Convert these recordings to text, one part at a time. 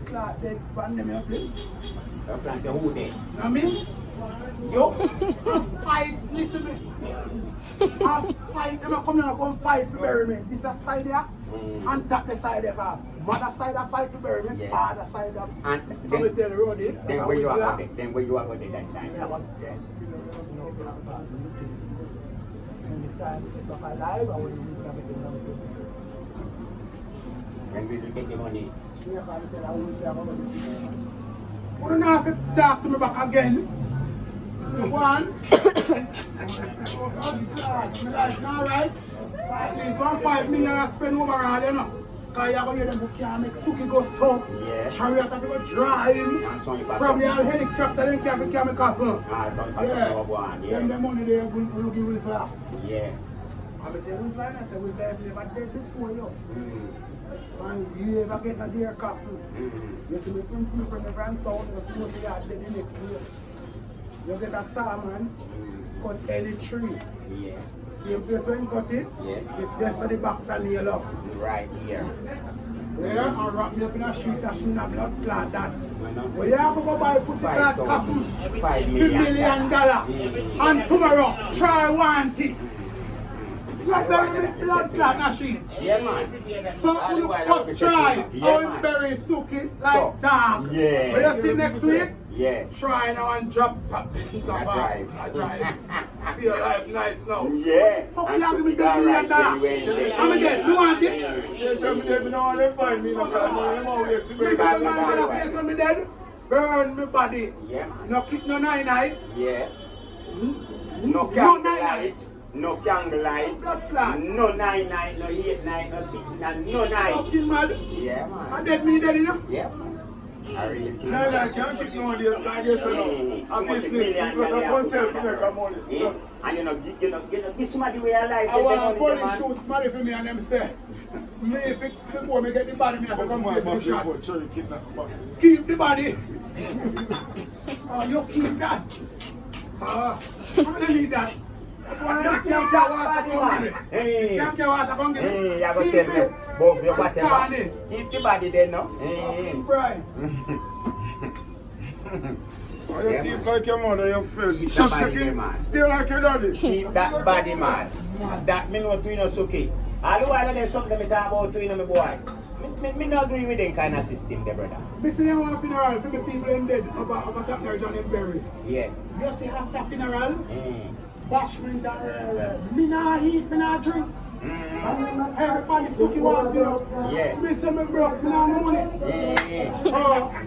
clot dead pan them, you see? Your plan say who dead? I mean, You? I fight, listen me. I fight, them come here and come fight to bury me. This a side here, and that the side there. Mother side I fight to bury me, father side of. And so we tell the road in. Then where you are going? Then where you are going that time? I was dead. Anytime if I'm alive, I will use everything. When will you get the money? You don't have to talk to me back again. One. Alright. At least 1.5 million I spend overall, you know. Because you're going to hear them who can't make Suki go so. Yeah. Chariot have to go drive. Probably a helicopter, then can't make a car. Yeah. Then the money they will give you this. Yeah. I will tell you, like I said, we never dead before you. And you ever get a deer coffee. You see me from the grand town, you see me say that dead the next day. You get a salmon, cut any tree. Yeah. Same place where you cut it, that's the box and nail up. Right here. Yeah, and wrap me up in a sheet that shouldn't have blood clot that. Well, you have to go buy pussy clot coffee. $5 million. And tomorrow, try one thing. You have bury blood clot in a sheet. Yeah, man. So you just try how you bury Suki like dog. Yeah. So you see next week? Yeah. Try now and drop pins of bags. I drive. Feel life nice now. Yeah. Fuck you, give me $10 million. I'm dead. You want it? Yes, I'm dead. You know what they find me. You tell man when I say something dead, burn my body. Yeah. No kick no 9-9. Yeah. No No candlelight. No candlelight. Blood clot. No 9-9, no 8-9, no 6-9, no 9. Fucking mad. Yeah, man. I dead me dead, you know? Yeah, man. I really think No, I can't keep no ideas. I guess I know. I'm business because I can't sell to make a money. And you know, give somebody where I like. I want to police shoot somebody for me and them say, me if it, before me get the body, me have to come get the shot. Keep the body. Oh, you keep that. I'm going to need that. This can't get water, come give me. This can't get water, come give me. Hey, I go tell me, both your whatever. Keep the body there, no? Right. Your teeth like your mother, your face. Keep the body there, man. Still like your daddy. Keep that body, man. That me know to you know okay. All the while there's something me talk about to you know me boy. Me not agree with them kind of system there, brother. Me see them on funeral for the people in dead about that marriage and them buried. Yeah. You see after funeral, bashment and me not eat, me not drink. Everybody Suki walk up. Yeah. Me say me broke, me not no money.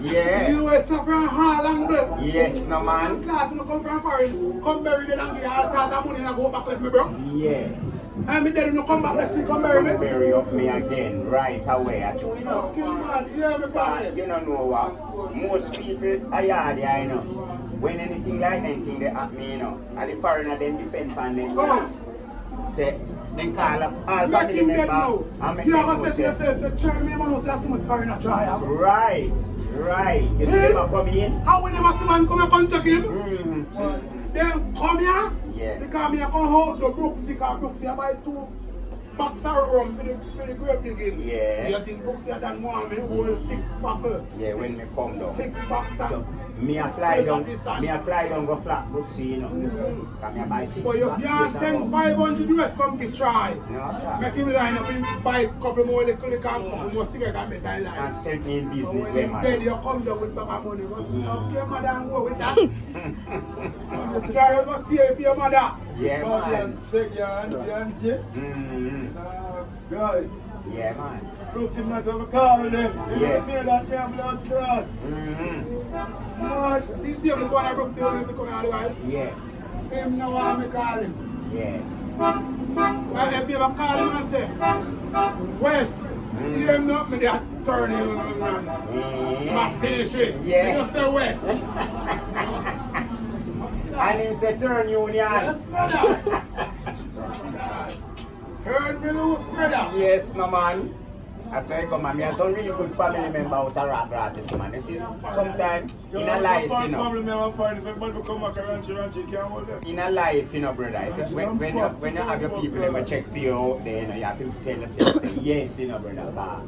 Yeah. You US from Harlem, bro. Yes, no man. Clad no come from foreign, come bury them and give all sort of money and go back like me, bro. Yeah. And me dead no come back next week, come bury me. Bury up me again right away. Actually, you know. Yeah, me fine. You don't know what? Most people are yard, you know. When anything like that thing they at me, you know. And the foreigner then depend on them. Say, then call up all family members. You ever say to yourself, say, Cherry, me never say so much foreigner try. Right. You see them come in? How we never see man come and check him? Then come here. Yeah. Because me I come hold the Brooksie, because Brooksie I buy 2 boxes of rum for the grave digging. Yeah. You think Brooksie done want me hold 6 buckles? Yeah, when me come down. 6 boxes. So, me a fly down go flat Brooksie, you know. Come here buy 6 but you can't send 500 US come to try. No, sir. Make him line up and buy a couple more liquor and a couple more cigarettes and better life. And send me in business But when way, you're man. dead, you come down with bag of money. Go suck your mother and go with that. You gotta go see if your mother. Yeah, man. Take your auntie and Jay. Right. Yeah, man. Brooksie not ever call them. They Yeah. never hear that damn blood clot. See him go on a Brooksie when he used to come out of the while. Yeah. Him know how me call him. Yeah. And if you ever call him and say, Wes, him not me just turn him man. I finish it. Yeah. You just say Wes. And him say turn union. Yes, brother. Turn me loose, brother. Yes, no man. That's why I come and me have some really good family member out of rock rotting, man. You see, sometimes in a life, you know. Family member find if everybody come back around you can't hold them. In a life, you know, brother, if when you have your people, they will check for you out there, you know, you have to tell yourself, say, yes, you know, brother, but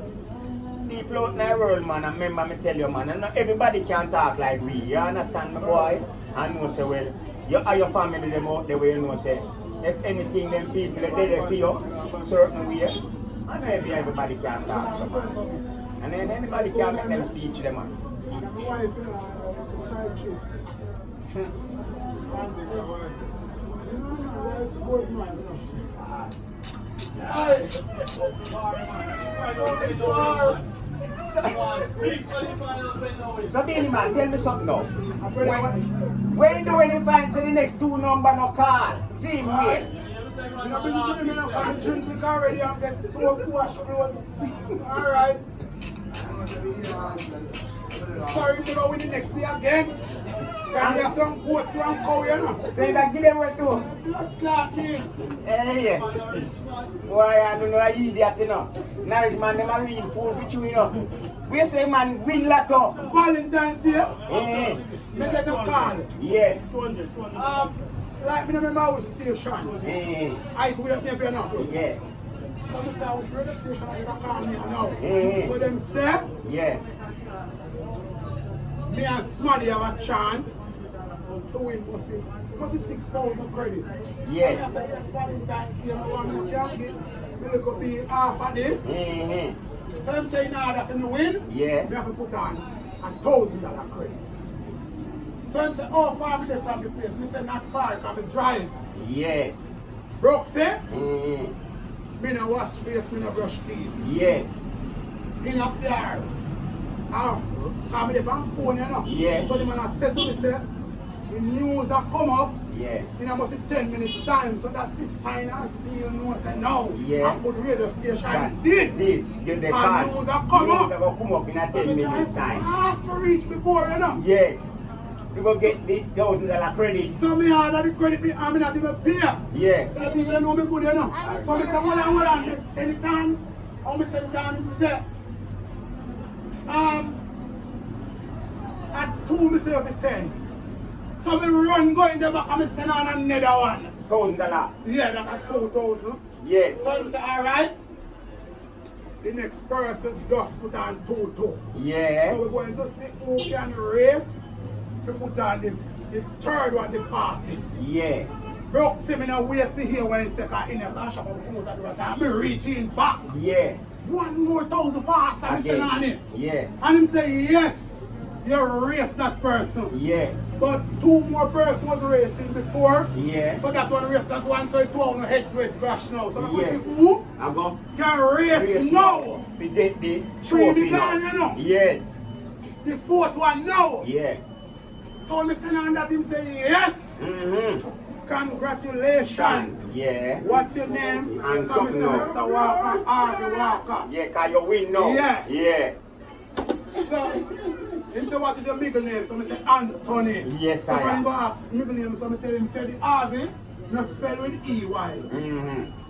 people out in the world, man, and remember me tell you, man, and not everybody can talk like we. You understand me, boy? And know say, well, you and your family them out there where you know say, if anything, them people they there for you, certain way, and maybe everybody can talk, so man. And then anybody can make them speech to them, man. So Billy man, tell me something now. When do you find the next 2 number no call? Film wait. You know, because you can't drink liquor already and get soap, wash clothes. Alright. Sorry to go in the next day again. Can you have some goat to and cow, you know? So you can give them away too? Blood clot me. Hey, boy, I don't know, I idiot, you know. Married man, them a real fool with you, you know. We say man, win lotto. Valentine's Day, Hey. me get a call. Yeah. Like me remember our station. Hey. I go up there, you know. Yeah. So I say I was radio station, I call me now. Hey. So them say, Yeah. me and Smaddy have a chance to win, was it 6,000 credit? Yeah. I say, yes, Valentine's Day, I want me to get me could be half of this. So them say, now that if you win, Yeah. we have to put on $1,000 credit. So them say, oh, far away from the place. Me say, not far, because I drive. Yes. Brooksie, me no wash face, me no brush teeth. Yes. In up there. I'm the bank phone, you know. Yeah. So the man has said to me, say, the news have come up Yeah. in almost 10 minutes time, so that this sign and seal no say no. Yeah. I put radio station Right. this. You're the And part. news have come up. News have come up in a 10 minutes time. Fast to reach before, you know. Yes. You go get the $1,000 credit. So me order the credit, me and me not even pay. Yeah. That people know me good, you know. So me say, hold on, me send it on. Or me send it on, him say, at 2 me say, me send. So me run go in the back and me send on another one. $1,000. Yeah, that's at 2,000. Yes. So him say, alright. The next person just put on 2,2. Yeah. So we're going to see who can race to put on the third one, the fastest. Yeah. Brooksie, me now wait to hear when he say, because in the shop of the motor, and me reaching back. Yeah. 1 more 1,000 fast, and say on it. Yeah. And him say, yes, you race that person. Yeah. But 2 more persons was racing before. Yeah. So that one race that one, so it won't head to it crash now. So we Yeah. see who I go. can race now. We get the 3 trophy big now. you know. Yes. The 4th one now. Yeah. So when I say on that, him say, yes. Congratulations. Yeah. What's your name? And So I say, something Mr. Walker, Harvey Walker. Yeah, cause you win now. Yeah. Yeah. So, him say, what is your middle name? So I say, Anthony. Yes, so I when am. he go ask middle name, so I tell him, say, the Harvey, no spell with E-Y.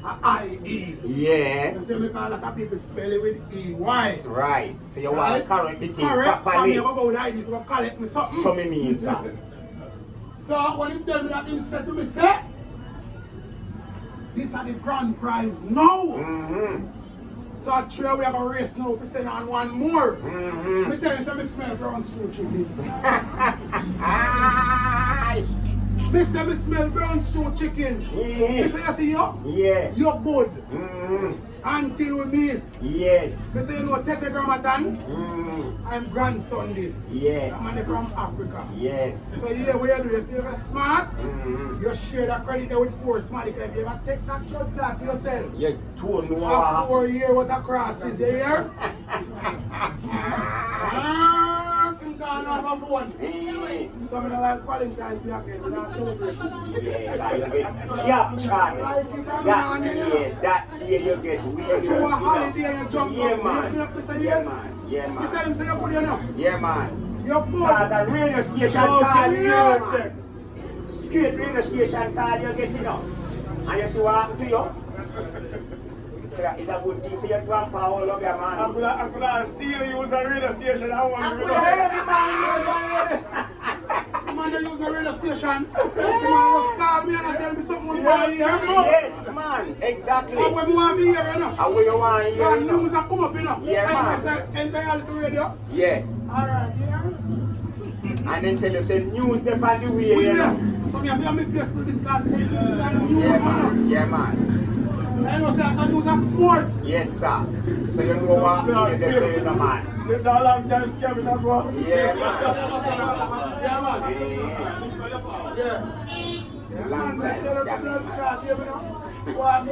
I-E. Yeah. I say, me call a lot of people spell it with E-Y. That's right. So you want to correct the thing Correct. And properly. you go with ID to go collect me something. So me mean, sir. So when he tell me that, he said to me, say, these are the grand prize now. So I try we have a race now to send on 1 more. Me tell you, say, me smell brown stew chicken. Me say, me smell brown stew chicken. Me say, you see you? Yeah. You're good. Until we meet. Yes. Me say, you know, Tete Gramatan? I'm grandson this. Yeah. I'm only from Africa. Yes. So yeah, what you do, if you're smart, you share that credit there with 4 smart. If you ever take that blood clot for yourself, You're too a noir. 4 year with a cross is you hear? I'm gonna have a phone. So I'm like Valentine's Day again, I'm not celebrating. Yeah, Charlie. That day you get weird. To a holiday and jump Yeah, off. man. You say yes? Yeah, You man. tell him say you're good, you know? Yeah, man. You're good. Cause the radio station call you, man. Straight radio station call you, get you know. And you see what happened to you? It's a good thing, so your grandpa all of your man. I'm gonna steal you use a radio station. I want I'm to gonna Man, they use the radio station. The man was call me and tell me something on my ear. Yes, man, exactly. And when you want to hear, you know. And when you want to hear, And news are come up, you know. Yeah, and man. I say, enter Alice radio. yeah. Alright, yeah. And then tell you say news them on the way, We you here. know. So me have to make this to this kind of news, Yeah, you man. know. Yeah, man. I know say I can news and sports. Yes, sir. So you know what you they say, you know, man. This is a long time scamming as well. Yeah, man. Yeah, man. Yeah. Long time scamming. I'm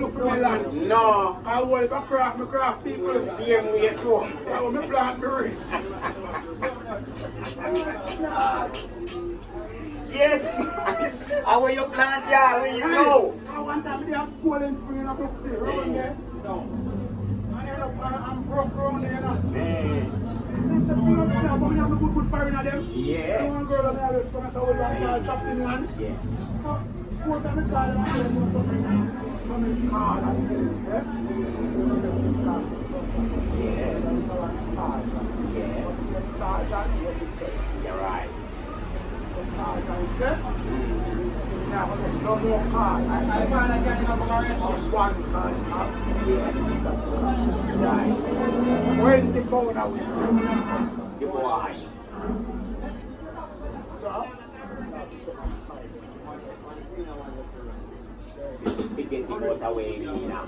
look for my land. No. I want to craft people. Same way too. So I plant berry. Yes. How will you plant, yeah? Where you know? I want to be a Poland spring in a Brooksie. Around there. I'm broke around there now. I said, pull up job, but I have a good fire in them. Yeah. One girl on the other side, so we got chopped in one. Yeah. So, what time I call him and tell him something. So I call and tell him, sir. Yeah. That's our sergeant. Yeah. But the sergeant, You're right. the sergeant said, now no more call. I find I can't have one call. Right. When to go now? You boy. So, We get the boat away, you know.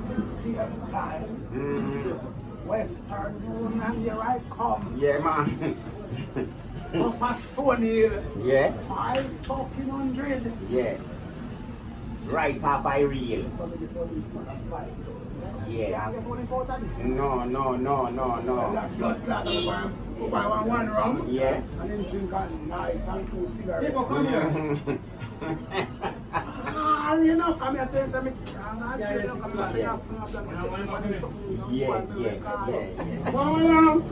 same time. Western Union, here I come. Yeah, man. Up a Stone Hill. Yeah. 500. Yeah. Right off I reel. So the policeman at 5,000. Yeah. You get money out of this? No. Blood clot go buy one rum. Yeah. And then drink a nice and cool cigarette. You know, come here, tell me, I'm not jail, I'm not saying I'm Yeah. Come on,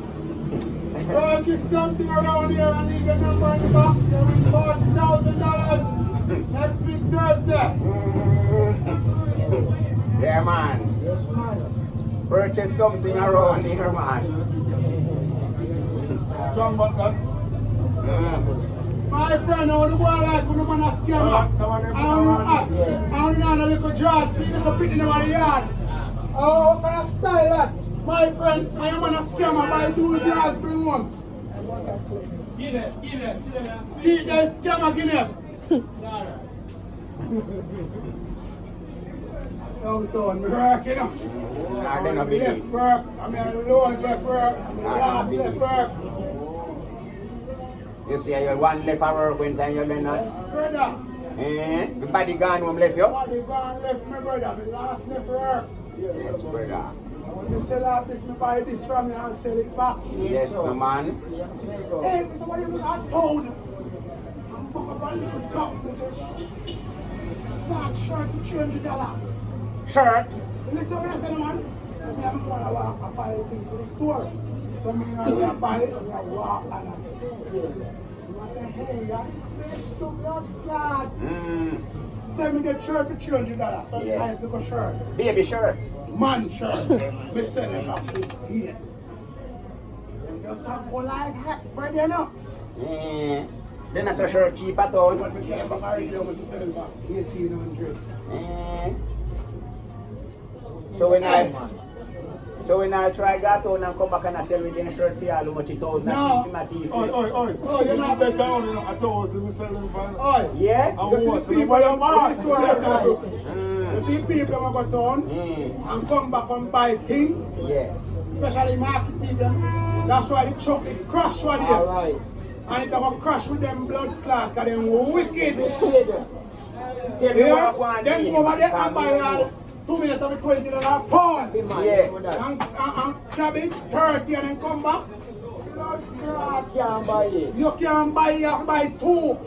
purchase something around here and leave your number in the box. You win $40,000 next week, Thursday. Yeah, man. Purchase something around here, man. Strong but that. My friend, I want to go like a man a scammer. I don't know a little dress, feed little pit in the yard. Oh, what kind of style that? My friend, I am a scammer, buy 2 jars, bring one. Give it. See, there's scammer, give it. Downtown, me work, you know. Nah, they no believe. Left work, I mean, alone left work, last left work. You see, you one left for work when time you learn that. Yes, brother. The body gone home left you? Body gone left me, brother. My last left work. Yes, brother. When you sell out this, me buy this from you and sell it back. Yes, no man. Hey, this is what you look at town. I'm book up a little something. This is that shirt for $200. Shirt? Listen what I say, man. I don't want to walk and buy things for the store. So me and buy it, and I walk and I sell it. And I say, hey, you're best to blood clot. So me get shirt for $200. So Yeah. nice little shirt. Baby shirt. Man shirt. Me sell them back here. Them just have go like that, brother, you know. Then that's a shirt cheap at all. But me get them back already, I'm going to sell them back 1,800. So when I try go out and come back and I sell with the shirt for you, how much it owes? No. Oi. Oh, you're not better on a toast we sell them for. Oi. Yeah? And You see what? the people that buy so that books. Mm. You see people that go town and come back and buy things, Yeah. especially market people. That's why the chocolate crash one here. Alright. And it have a crash with them blood clot and them wicked. Yeah? Then go over there and buy all tomato with $20 pound. Yeah. And cabbage 30 and then come back. Blood clot. Can't buy it. You can buy, you have to buy 2. One,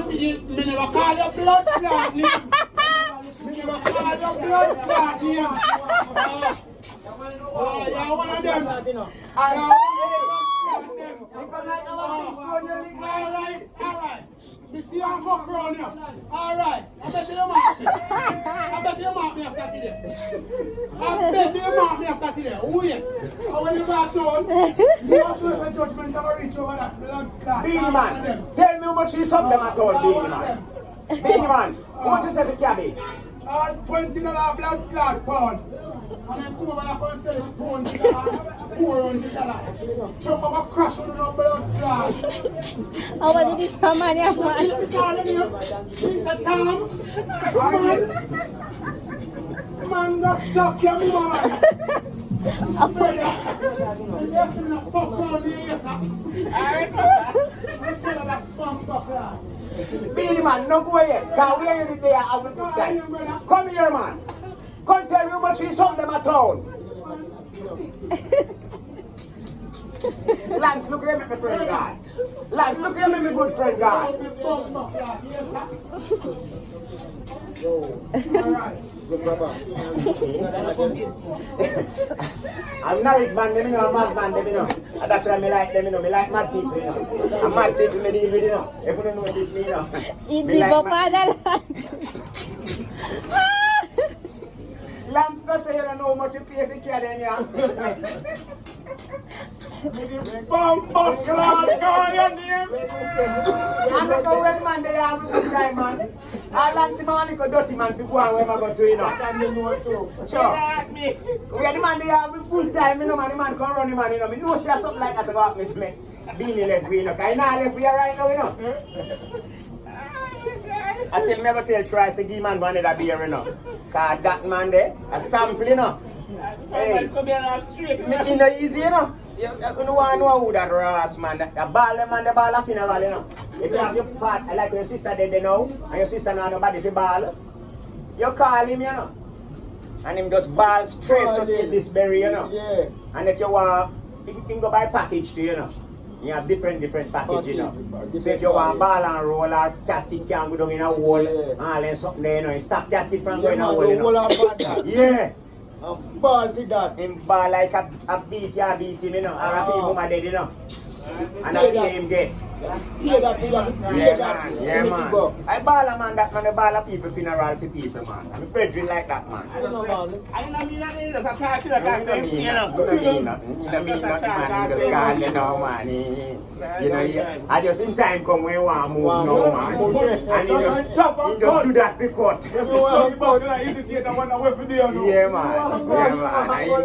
me never call your blood clot name. Me never call your blood clot name. You're one of them. Alright. You see I'm fuck around here. Alright. I bet you mark me. I bet you mark me after today. I bet you mark me after today. Who you? And when you got done, you have to say judgment of a reach over that blood clot. Beanie man, tell me how much you suck them at all, Beanie man. Beanie man, what you say for cabbage? $20 blood clot pound. And then come over here and sell it $200, $400. Jump over crash on the blood clot. Oh, what did this come on here, man? He's a Tom. Man, that suck your man. Beanie man, no go here. Cause we ain't there have a good time. Come here, man. Come tell me how much you suck them at town. Lance, look at me, my friend guy. Lance, look at me, my good friend guy. Alright. I'm married man, them, you know, I'm mad man, them, you know. And that's why I like them, you know. I like mad people, you know. I'm mad people, I deal with, you know. If you don't notice me, you know. Hindi like mo pa dalan. Lance does say you don't know how much you pay for care them, yeah. Bumper clad guardian name. And look how well man they have with this guy, man. I Lance him a little dirty man to go and where I go to, you know. Sure. We are the man they have with good time, you know, man. The man can run the man, you know. Me know see something like that to go up with me. Beanie left me, you know. Because I not left me right now, you know. I tell me, I go tell try to give man one of that beer, you know. Because that man there, a sample, you know. Hey, it ain't easy, you know. You don't want to know who that Ross man, the ball, man, the ball of funeral, you know. If you have your part, like your sister dead, you know, and your sister not nobody to ball, you call him, you know. And him just ball straight to kill this berry, you know. Yeah. And if you want, you can go buy package too, you know. You have different package, you know. So if you want ball and roll or casket can go down in a hole, and then something there, you know, you stop casket from going in a hole, you know. Yeah. Ball to that. Him ball like a beat him, you know, or a people my dead, you know. And I pay him get. Hear that, Yeah, man. I ball a man that man, the ball of people funeral for people, man. I'm brethren like that, man. I don't know, man. I don't mean nothing, man. You know, man. You know, I just in time come when you want to move now, man. And he just do that because. Yeah, man. Yeah, man.